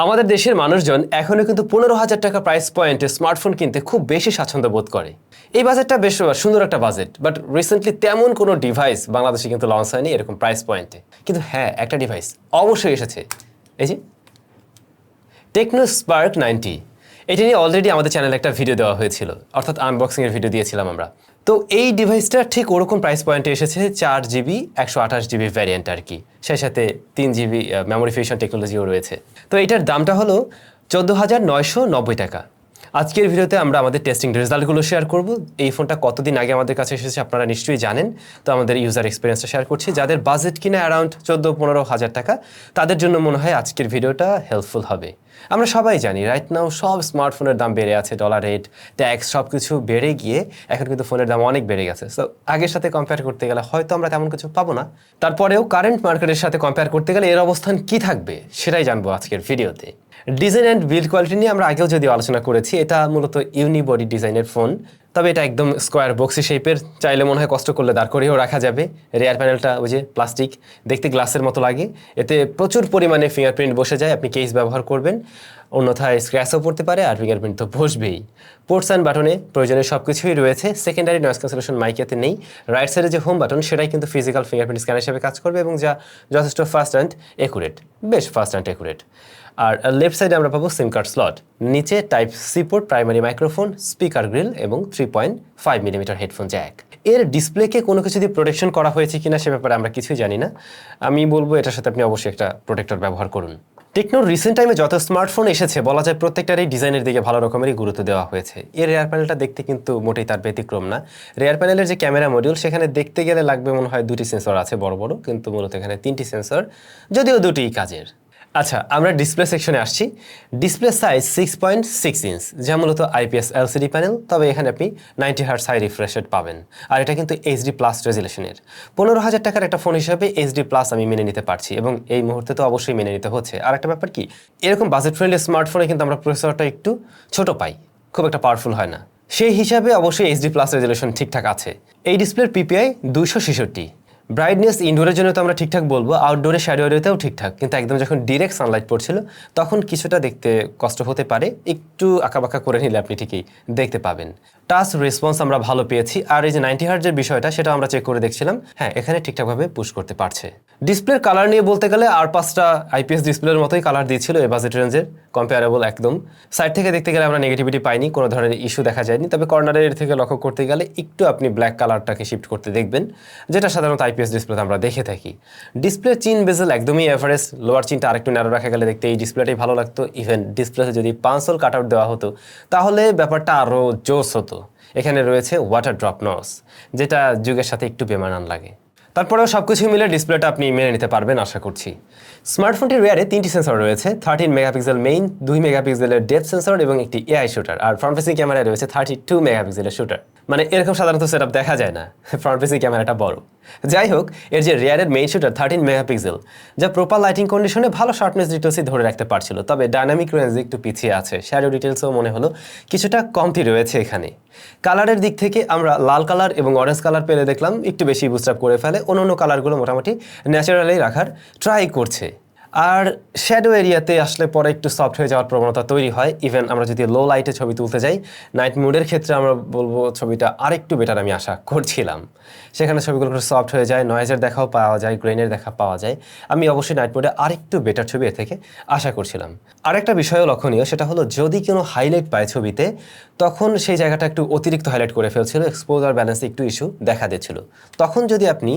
আমাদের দেশের মানুষজন এখনো কিন্তু 15,000 টাকা প্রাইস পয়েন্টে স্মার্টফোন কিনতে খুব বেশি স্বাচ্ছন্দ্য বোধ করে। এই বাজেটটা বেশ সুন্দর একটা বাজেট, বাট রিসেন্টলি তেমন কোনো ডিভাইস বাংলাদেশে কিন্তু লঞ্চ হয়নি এরকম প্রাইস পয়েন্টে। কিন্তু হ্যাঁ, একটা ডিভাইস অবশ্যই এসেছে, এই যে টেকনো স্পার্ক 90। এটা নিয়ে অলরেডি আমাদের চ্যানেলে একটা ভিডিও দেওয়া হয়েছিল, অর্থাৎ আনবক্সিংয়ের ভিডিও দিয়েছিলাম আমরা। তো এই ডিভাইসটা ঠিক ওরকম প্রাইস পয়েন্টে এসেছে, 4GB 128GB ভ্যারিয়েন্ট আর কি, সেই সাথে 3GB মেমোরি ফিউশন টেকনোলজিও রয়েছে। তো এটার দামটা হলো 14,990 টাকা। আজকের ভিডিওতে আমরা আমাদের টেস্টিং রেজাল্টগুলো শেয়ার করব। এই ফোনটা কতদিন আগে আমাদের কাছে এসেছে আপনারা নিশ্চয়ই জানেন, তো আমাদের ইউজার এক্সপিরিয়েন্সটা শেয়ার করছি। যাদের বাজেট কিনা অ্যারাউন্ড 14-15 হাজার টাকা, তাদের জন্য মনে হয় আজকের ভিডিওটা হেল্পফুল হবে। আমরা সবাই জানি রাইট নাও সব স্মার্টফোনের দাম বেড়ে আছে, ডলার রেট, ট্যাক্স সব কিছু বেড়ে গিয়ে এখন কিন্তু ফোনের দাম অনেক বেড়ে গেছে। সো আগের সাথে কম্পেয়ার করতে গেলে হয়তো আমরা তেমন কিছু পাবো না, তারপরেও কারেন্ট মার্কেটের সাথে কম্পেয়ার করতে গেলে এর অবস্থান কি থাকবে সেটাই জানবো আজকের ভিডিওতে। ডিজাইন অ্যান্ড বিল্ড কোয়ালিটি নিয়ে আমরা আগেও যদি আলোচনা করেছি, এটা মূলত ইউনিবডি ডিজাইনের ফোন, তবে এটা একদম স্কোয়ার বক্সি শেপের, চাইলে মনে হয় কষ্ট করলে দাঁড় করেও রাখা যাবে। রেয়ার প্যানেলটা ওই যে প্লাস্টিক, দেখতে গ্লাসের মতো লাগে, এতে প্রচুর পরিমাণে ফিঙ্গারপ্রিন্ট বসে যায়, আপনি কেস ব্যবহার করবেন, অন্যথায় স্ক্র্যাচও পড়তে পারে, আর ফিঙ্গারপ্রিন্ট তো বসবেই। পোর্টস অ্যান্ড বাটনে প্রয়োজনীয় সব কিছুই রয়েছে। সেকেন্ডারি নয়েজ ক্যান্সেলেশন মাইক এতে নেই। রাইট সাইডে যে হোম বাটন, সেটাই কিন্তু ফিজিক্যাল ফিঙ্গারপ্রিন্ট স্ক্যানার হিসেবে কাজ করবে এবং যা যথেষ্ট ফাস্ট অ্যান্ড একুরেট, বেশ ফাস্ট অ্যান্ড একুরেট। আর লেফট সাইডে আমরা পাবো সিম কার্ড স্লট, নিচে type C port, primary microphone, speaker grille এবং 3.5mm হেডফোন জ্যাক। এর ডিসপ্লেকে কোনো কিছু দিয়ে প্রোটেকশন করা হয়েছে কিনা সে ব্যাপারে আমরা কিছুই জানি না। আমি বলবো এটার সাথে আপনি অবশ্যই একটা প্রোটেক্টর ব্যবহার করুন। টেকনোর রিসেন্ট টাইমে যত স্মার্টফোন এসেছে বলা যায় প্রত্যেকটারই ডিজাইনের দিকে ভালো রকমেরই গুরুত্ব দেওয়া হয়েছে। এর রেয়ার প্যানেলটা দেখতে কিন্তু মোটেই তার ব্যতিক্রম না। রেয়ার প্যানেলের যে ক্যামেরা মডিউল, সেখানে দেখতে গেলে লাগবে মনে হয় 2টি সেন্সর আছে বড় বড়, কিন্তু মূলত এখানে 3টি সেন্সর, যদিও 2টিই কাজের। আচ্ছা, আমরা ডিসপ্লে সেকশনে আসছি। ডিসপ্লে সাইজ 6.6 ইঞ্চ, যা মূলত IPS LCD প্যানেল, তবে এখানে আপনি 90 Hz হাই রিফ্রেশ রেট পাবেন। আর এটা কিন্তু HD+ রেজুলেশনের। 15,000 টাকার একটা ফোন হিসাবে HD+ আমি মেনে নিতে পারছি, এবং এই মুহূর্তে তো অবশ্যই মেনে নিতে হচ্ছে। আর একটা ব্যাপার কি, এরকম বাজেট ফ্রেন্ডলি স্মার্টফোনে কিন্তু আমরা প্রসেসরটা একটু ছোট পাই, খুব একটা পাওয়ারফুল হয় না। সেই হিসাবে অবশ্যই HD+ রেজুলেশন ঠিকঠাক আছে। এই ডিসপ্লের PPI 266। ব্রাইটনেস ইনডোরের জন্য তো আমরা ঠিকঠাক বলবো, আউটডোরে শ্যাডো এরিয়াতেও ঠিকঠাক, কিন্তু একদম যখন ডিরেক্ট সানলাইট পড়ছিল তখন কিছুটা দেখতে কষ্ট হতে পারে, একটু আঁকাবাঁকা করে নিলে আপনি ঠিকই দেখতে পাবেন। টাচ রেসপন্স আমরা ভালো পেয়েছি, আর এই যে 90 হার্জের বিষয়টা, সেটা আমরা চেক করে দেখছিলাম, হ্যাঁ এখানে ঠিকঠাকভাবে পুশ করতে পারছে। ডিসপ্লের কালার নিয়ে বলতে গেলে আর 5টা IPS ডিসপ্লের মতোই কালার দিয়েছিল এই বাজেট রেঞ্জের, কম্পেয়ারেবল একদম। সাইড থেকে দেখতে গেলে আমরা নেগেটিভিটি পাইনি, কোনো ধরনের ইস্যু দেখা যায়নি, তবে কর্নারের থেকে লক্ষ্য করতে গেলে একটু আপনি ব্ল্যাক কালারটাকে শিফট করতে দেখবেন, যেটা সাধারণত IPS ডিসপ্লেতে আমরা দেখে থাকি। ডিসপ্লে চিন বেজেল একদমই এভারেজ, লোয়ার চিনটা আরেকটু ন্যারো রাখা গেলে দেখতে এই ডিসপ্লেটাই ভালো লাগতো। ইভেন ডিসপ্লেতে যদি পাঁচল কাট আউট দেওয়া হতো তাহলে ব্যাপারটা আরও জোস হতো। এখানে রয়েছে ওয়াটার ড্রপ নস, যেটা যুগের সাথে একটু বেমানান লাগে। তারপরেও সব কিছু মিলে ডিসপ্লেটা আপনি মেনে নিতে পারবেন আশা করছি। স্মার্টফোনটির রেয়ারে 3টি সেন্সর রয়েছে, 13 মেগাপিক্সেল মেইন, 2 মেগাপিক্সেলের ডেপথ সেন্সর এবং একটি AI শুটার। আর ফ্রন্ট ফেসিং ক্যামেরায় রয়েছে 32 মেগাপিক্সেলের শুটার। মানে এরকম সাধারণত সেটআপ দেখা যায় না, ফ্রন্ট ফেসিং ক্যামেরাটা বড়। যাই হোক, এর যে রেয়ারের মেইন শুটার 13 মেগাপিক্সেল, যা প্রপার লাইটিং কন্ডিশনে ভালো শার্পনেস ডিটেলসই ধরে রাখতে পারছিল, তবে ডাইনামিক রেঞ্জে একটু পিছিয়ে আছে। শ্যাডো ডিটেলসও মনে হলো কিছুটা কমতি রয়েছে এখানে। কালারের দিক থেকে আমরা লাল কালার এবং অরেঞ্জ কালার পেলে দেখলাম একটু বেশি বুস্ট আপ করে ফেলে, অন্য কালারগুলো মোটামুটি ন্যাচারালি রাখার ট্রাই করছে। আর শ্যাডো এরিয়াতে আসলে পরে একটু সফট হয়ে যাওয়ার প্রবণতা তৈরি হয়। ইভেন আমরা যদি লো লাইটে ছবি তুলতে যাই, নাইট মুডের ক্ষেত্রে আমরা বলবো ছবিটা আরেকটু বেটার আমি আশা করছিলাম। সেখানে ছবিগুলো সফট হয়ে যায়, নয়েজের দেখাও পাওয়া যায়, গ্রেনের দেখা পাওয়া যায়। আমি অবশ্যই নাইট মুডে আরেকটু বেটার ছবি এর থেকে আশা করছিলাম। আরেকটা বিষয়ও লক্ষণীয়, সেটা হলো যদি কোনো হাইলাইট পায় ছবিতে, তখন সেই জায়গাটা একটু অতিরিক্ত হাইলাইট করে ফেলছিল, এক্সপোজার ব্যালেন্সে একটু ইস্যু দেখা দিচ্ছিল। তখন যদি আপনি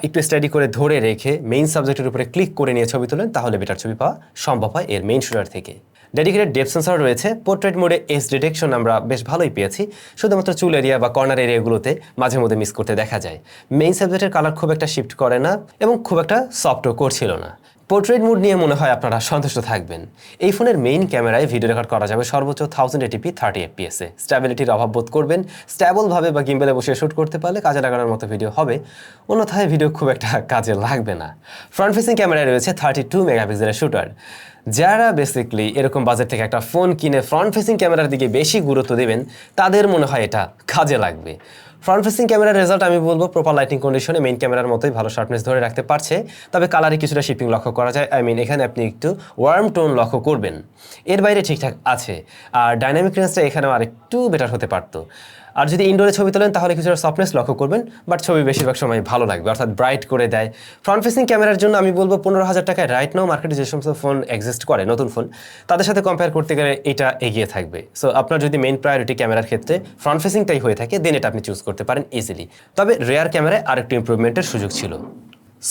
একটু স্টাডি করে ধরে রেখে মেইন সাবজেক্টের উপরে ক্লিক করে নিয়ে ছবি তোলেন, তাহলে বেটার ছবি পাওয়া সম্ভব হয় এর মেইন শুটার থেকে। ডেডিকেটেড ডেপথ সেন্সর রয়েছে। পোর্ট্রেট মোডে এজ ডিটেকশন আমরা বেশ ভালোই পেয়েছি, শুধুমাত্র চুল এরিয়া বা কর্নার এরিয়াগুলোতে মাঝে মধ্যে মিস করতে দেখা যায়। মেইন সাবজেক্টের কালার খুব একটা শিফট করে না এবং খুব একটা সফটও করছিল না। পোর্ট্রেট মোড নিয়ে মনে হয় আপনারা সন্তুষ্ট থাকবেন। এই ফোনের মেইন ক্যামেরায় ভিডিও রেকর্ড করা যাবে সর্বোচ্চ 1080p 30 fps-এ। স্ট্যাবিলিটির অভাব বোধ করবেন, স্ট্যাবলভাবে বা গিম্বেলে বসে শ্যুট করতে পারলে কাজে লাগানোর মতো ভিডিও হবে, অন্যথায় ভিডিও খুব একটা কাজে লাগবে না। ফ্রন্ট ফেসিং ক্যামেরায় রয়েছে 32 মেগাপিক্সেলের শুটার, যারা বেসিক্যালি এরকম বাজেট থেকে একটা ফোন কিনে ফ্রন্ট ফেসিং ক্যামেরার দিকে বেশি গুরুত্ব দেবেন তাদের মনে হয় এটা কাজে লাগবে। ফ্রন্ট ফেসিং ক্যামেরার রেজাল্ট আমি বলবো প্রপার লাইটিং কন্ডিশনে মেইন ক্যামেরার মতোই ভালো শার্পনেস ধরে রাখতে পারছে, তবে কালারে কিছুটা শিপিং লক্ষ্য করা যায়। এখানে আপনি একটু ওয়ার্ম টোন লক্ষ্য করবেন, এর বাইরে ঠিকঠাক আছে। আর ডাইনামিক রেঞ্জটা এখানেও আরেকটু বেটার হতে পারতো। আর যদি ইনডোরে ছবি তোলেন তাহলে কিছুটা সফটনেস লক্ষ্য করবেন, বাট ছবি বেশিরভাগ সময় ভালো লাগবে, অর্থাৎ ব্রাইট করে দেয়। ফ্রন্ট ফেসিং ক্যামেরার জন্য আমি বলবো 15,000 টাকায় রাইট নাও মার্কেটে যে সমস্ত ফোন এক্সিস্ট করে নতুন ফোন, তাদের সাথে কম্পেয়ার করতে গেলে এটা এগিয়ে থাকবে। সো আপনার যদি মেইন প্রায়োরিটি ক্যামেরার ক্ষেত্রে ফ্রন্ট ফেসিংটাই হয়ে থাকে দেন এটা আপনি চুজ করতে পারেন ইজিলি। তবে রেয়ার ক্যামেরায় আরেকটু ইমপ্রুভমেন্টের সুযোগ ছিল।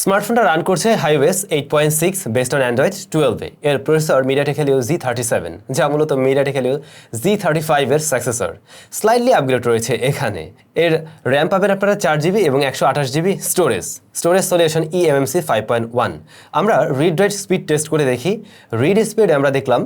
স্মার্টফোনটা রান করছে HiOS 8.6 বেসড অন অ্যান্ড্রয়েড 12-এ। এর প্রসেসর MediaTek Helio Z37, যা মূলত MediaTek Helio Z35 এর সাকসেসর। স্লাইডলি আপগ্রেড রয়েছে এখানে। এর র্যাম পাবেন আপনারা 4GB এবং 128GB স্টোরেজ সলিউশন eMMC 5.1। আমরা রিড রাইট স্পিড টেস্ট করে দেখি। রিড স্পিড আমরা দেখলাম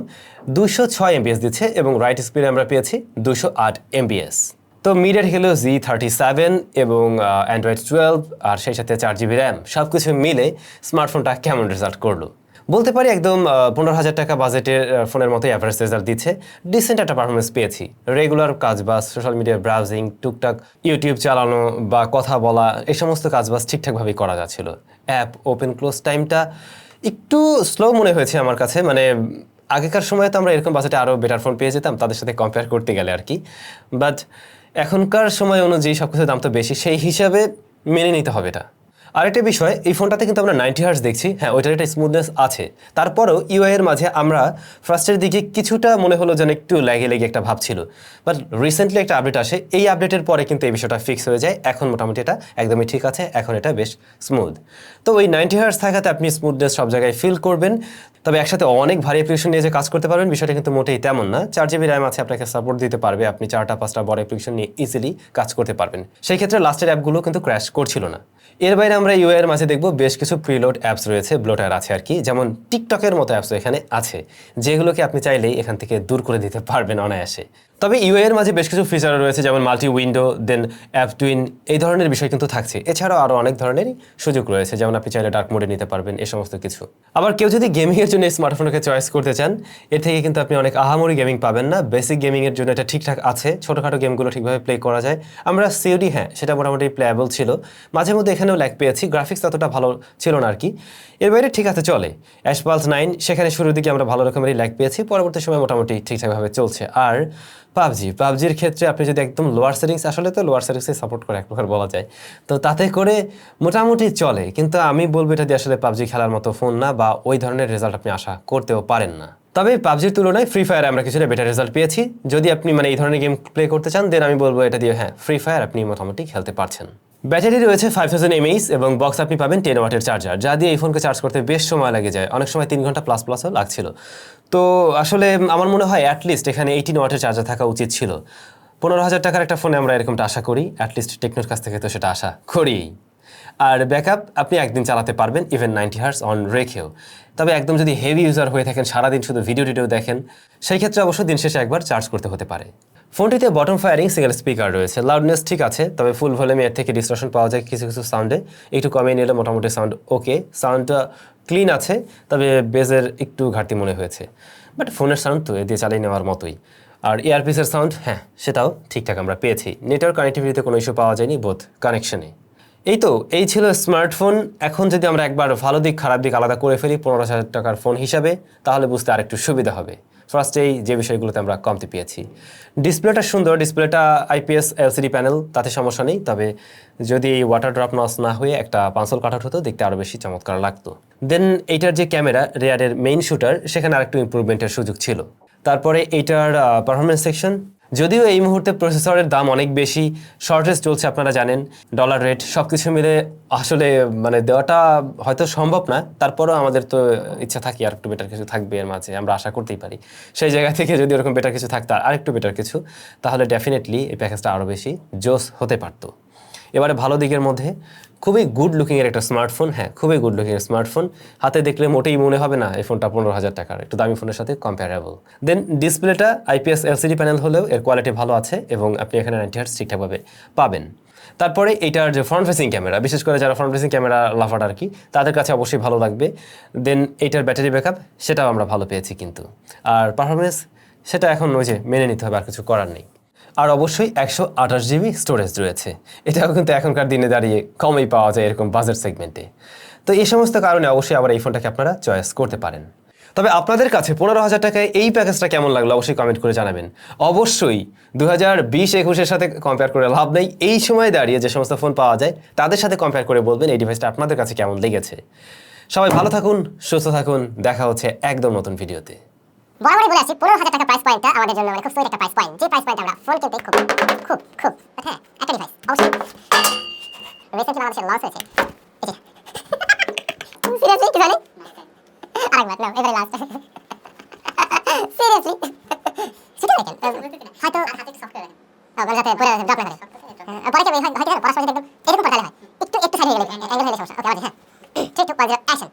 206 MBS দিচ্ছে এবং রাইট স্পিড আমরা পেয়েছি 208 MBS। তো MediaTek Helio Z37 এবং অ্যান্ড্রয়েড 12 আর সেই সাথে 4GB র্যাম সব কিছু মিলে স্মার্টফোনটা কেমন রেজাল্ট করলো বলতে পারি একদম 15,000 টাকা বাজেটের ফোনের মতোই অ্যাভারেজ রেজাল্ট দিচ্ছে। ডিসেন্ট একটা পারফরমেন্স পেয়েছি। রেগুলার কাজবাজ, সোশ্যাল মিডিয়া ব্রাউজিং, টুকটাক ইউটিউব চালানো বা কথা বলা, এই সমস্ত কাজবাজ ঠিকঠাকভাবেই করা যাচ্ছিল। অ্যাপ ওপেন ক্লোজ টাইমটা একটু স্লো মনে হয়েছে আমার কাছে, মানে আগেকার সময়ে তো আমরা এরকম বাজেটে আরও বেটার ফোন পেয়ে যেতাম তাদের সাথে কম্পেয়ার করতে গেলে আর কি। বাট এখনকার সময় অনুযায়ী সব কিছুর দাম তো বেশি, সেই হিসাবে মেনে নিতে হবে এটা। আরেকটা বিষয়, এই ফোনটাতে কিন্তু আমরা 90 হার্টজ দেখছি। হ্যাঁ, ওইটার একটা স্মুথনেস আছে, তারপরেও ইউআই এর মাঝে আমরা ফার্স্টের দিকে কিছুটা মনে হলো যেন একটু লেগে একটা ভাব ছিল। বাট রিসেন্টলি একটা আপডেট আসে, এই আপডেটের পরে কিন্তু এই বিষয়টা ফিক্স হয়ে যায়। এখন মোটামুটি এটা একদমই ঠিক আছে, এখন এটা বেশ স্মুথ। তো ওই 90 হার্টজ থাকাতে আপনি স্মুথনেস সব জায়গায় ফিল করবেন। তবে একসাথে অনেক ভারী অ্যাপ্লিকেশন নিয়ে যে কাজ করতে পারবেন বিষয়টা কিন্তু মোটেই তেমন না। 4GB র্যাম আছে, আপনাকে সাপোর্ট দিতে পারবে, আপনি 4টা-5টা বড় অ্যাপ্লিকেশন নিয়ে ইজিলি কাজ করতে পারবেন। সেই ক্ষেত্রে লাস্টের অ্যাপগুলো কিন্তু ক্র্যাশ করছিল না। এর বাইরে আমরা ইউআই এর মাঝে দেখব বেশ কিছু প্রিলোড অ্যাপস রয়েছে, ব্লোটার আছে আর কি, যেমন টিকটকের মতো অ্যাপস এখানে আছে, যেগুলোকে আপনি চাইলেই এখান থেকে দূর করে দিতে পারবেন অনায়াসে। তবে ইউআই এর মাঝে বেশ কিছু ফিচার রয়েছে, যেমন মাল্টি উইন্ডো, দেন অ্যাপ টুইন, এই ধরনের বিষয় কিন্তু থাকছে। এছাড়াও আরও অনেক ধরনের সুযোগ রয়েছে, যেমন আপনি চাইলে ডার্ক মোডে নিতে পারবেন, এই সমস্ত কিছু। আবার কেউ যদি গেমিংয়ের জন্য স্মার্টফোনকে চয়েস করতে চান, এর থেকে কিন্তু আপনি অনেক আহামরি গেমিং পাবেন না। বেসিক গেমিংয়ের জন্য এটা ঠিকঠাক আছে, ছোটোখাটো গেমগুলো ঠিকভাবে প্লে করা যায়। আমরা সিওডি, হ্যাঁ সেটা মোটামুটি প্লেয়াবল ছিল, মাঝে মধ্যে এখানেও ল্যাগ পেয়েছি, গ্রাফিক্স ততটা ভালো ছিল না আর কি। এর বাইরে ঠিক আছে, চলে। অ্যাশপালস 9, সেখানে শুরুর দিকে আমরা ভালো রকমেরই ল্যাগ পেয়েছি, পরবর্তী সময় মোটামুটি ঠিকঠাকভাবে চলছে। আর পাবজির ক্ষেত্রে আপনি যদি একদম লোয়ার সেটিংস, আসলে তো লোয়ার সেটিংসে সাপোর্ট করে এক প্রকার বলা যায়, তো তাতে করে মোটামুটি চলে। কিন্তু আমি বলবো এটা দিয়ে আসলে পাবজি খেলার মতো ফোন না, বা ওই ধরনের রেজাল্ট আপনি আশা করতেও পারেন না। তবে পাবজির তুলনায় ফ্রি ফায়ারে আমরা কিছুটা বেটার রেজাল্ট পেয়েছি। যদি আপনি মানে এই ধরনের গেম প্লে করতে চান দেন আমি বলবো এটা দিয়ে হ্যাঁ ফ্রি ফায়ার আপনি মোটামুটি খেলতে পারছেন। ব্যাটারি রয়েছে 5000 mAh এবং বক্স আপনি পাবেন 10 ওয়াটের চার্জার, যা দিয়ে এই ফোনকে চার্জ করতে বেশ সময় লেগে যায়, অনেক সময় 3 ঘন্টা প্লাসও লাগছিল। তো আসলে আমার মনে হয় অ্যাটলিস্ট এখানে 18 ওয়াটের চার্জার থাকা উচিত ছিল। 15,000 টাকার একটা ফোনে আমরা এরকমটা আশা করি, অ্যাটলিস্ট টেকনোর কাছ থেকে তো সেটা আশা করি। আর ব্যাকআপ আপনি একদিন চালাতে পারবেন, ইভেন 90 হার্টজ অন রেখেও। তবে একদম যদি হেভি ইউজার হয়ে থাকেন, সারাদিন শুধু ভিডিও দেখেন, সেই ক্ষেত্রে অবশ্য দিন শেষে একবার চার্জ করতে হতে পারে। ফোনটিতে বটম ফায়ারিং সিঙ্গেল স্পিকার রয়েছে, লাউডনেস ঠিক আছে, তবে ফুল ভলিউমে এর থেকে ডিস্টরশন পাওয়া যায় কিছু সাউন্ডে, একটু কমিয়ে নিলে মোটামুটি সাউন্ড ওকে, সাউন্ডটা ক্লিন আছে, তবে বেজের একটু ঘাটতি মনে হয়েছে। বাট ফোনের সাউন্ড তো এ দিয়ে চালিয়ে নেওয়ার মতোই। আর এয়ারপিসের সাউন্ড হ্যাঁ সেটাও ঠিকঠাক আমরা পেয়েছি। নেটওয়ার্ক কানেক্টিভিটিতে কোনো ইস্যু পাওয়া যায়নি বোথ কানেকশনে। এই ছিল স্মার্টফোন। এখন যদি আমরা একবার ভালো দিক খারাপ দিক আলাদা করে ফেলি 15,000 টাকার ফোন হিসাবে, তাহলে বুঝতে আরেকটু সুবিধা হবে। ফার্স্টেই যে বিষয়গুলোতে আমরা কমতি পেয়েছি, ডিসপ্লেটা সুন্দর, ডিসপ্লেটা IPS LCD প্যানেল, তাতে সমস্যা নেই। তবে যদি ওয়াটার ড্রপ নস না হয়ে একটা পাঁচল কাট আউট হতো, দেখতে আরও বেশি চমৎকার লাগতো। দেন এইটার যে ক্যামেরা, রেয়ারের মেইন শুটার, সেখানে আরেকটু ইমপ্রুভমেন্টের সুযোগ ছিল। তারপরে এইটার পারফরমেন্স সেকশন, যদিও এই মুহূর্তে প্রসেসরের দাম অনেক বেশি, শর্টেজ চলছে আপনারা জানেন, ডলার রেট, সব কিছু মিলে আসলে মানে দেওয়াটা হয়তো সম্ভব না। তারপরেও আমাদের তো ইচ্ছা থাকে আর একটু বেটার কিছু থাকবে এর মাঝে, আমরা আশা করতেই পারি। সেই জায়গা থেকে যদি ওরকম বেটার কিছু থাকতো, আর একটু বেটার কিছু, তাহলে ডেফিনেটলি এই প্যাকেজটা আরও বেশি জোস হতে পারতো। এবারে ভালো দিকের মধ্যে খুবই গুড লুকিংয়ের একটা স্মার্টফোন, হ্যাঁ খুবই গুড লুকিংয়ের স্মার্টফোন, হাতে দেখলে মোটেই মনে হবে না এই ফোনটা 15,000 টাকার, একটু দামি ফোনের সাথে কম্পারেবল। দেন ডিসপ্লেটা IPS LCD প্যানেল হলেও এর কোয়ালিটি ভালো আছে এবং আপনি এখানে 90 হার্টজ ঠিকঠাকভাবে পাবেন। তারপরে এটার যে ফ্রন্ট ফেসিং ক্যামেরা, বিশেষ করে যারা ফ্রন্ট ফেসিং ক্যামেরা লাভার আর কি, তাদের কাছে অবশ্যই ভালো লাগবে। দেন এটার ব্যাটারি ব্যাকআপ সেটাও আমরা ভালো পেয়েছি কিন্তু। আর পারফরমেন্স সেটা এখন ওই যে মেনে নিতে হবে, আর কিছু করার নেই। আর অবশ্যই 128 GB স্টোরেজ রয়েছে, এটাও কিন্তু এখনকার দিনে দাঁড়িয়ে কমই পাওয়া যায় এরকম বাজেট সেগমেন্টে। তো এই সমস্ত কারণে অবশ্যই আবার এই ফোনটাকে আপনারা চয়েস করতে পারেন। তবে আপনাদের কাছে 15,000 টাকায় এই প্যাকেজটা কেমন লাগলো অবশ্যই কমেন্ট করে জানাবেন। অবশ্যই 2020-21-এর সাথে কম্পেয়ার করে লাভ নেই, এই সময় দাঁড়িয়ে যে সমস্ত ফোন পাওয়া যায় তাদের সাথে কম্পেয়ার করে বলবেন এই ডিভাইসটা আপনাদের কাছে কেমন লেগেছে। সবাই ভালো থাকুন, সুস্থ থাকুন, দেখা হচ্ছে একদম নতুন ভিডিওতে। বরাবরই বলে আসছি 15,000 টাকা প্রাইস পয়েন্টটা আমাদের জন্য খুব সুইট একটা প্রাইস পয়েন্ট, যে প্রাইস পয়েন্ট আমরা ফোন কিনতে খুব হ্যাঁ একটা ডিভাইস অবশ্যই রিসেন্টলি বাংলাদেশে লঞ্চ হয়েছে। সিরিয়াসলি কি জানি আরেকবার না এবারে লাস্ট সিরিয়াসলি সেটা দেখেন হয়তো হাতে সফটওয়্যার যাতে পরে ড্রপ না করে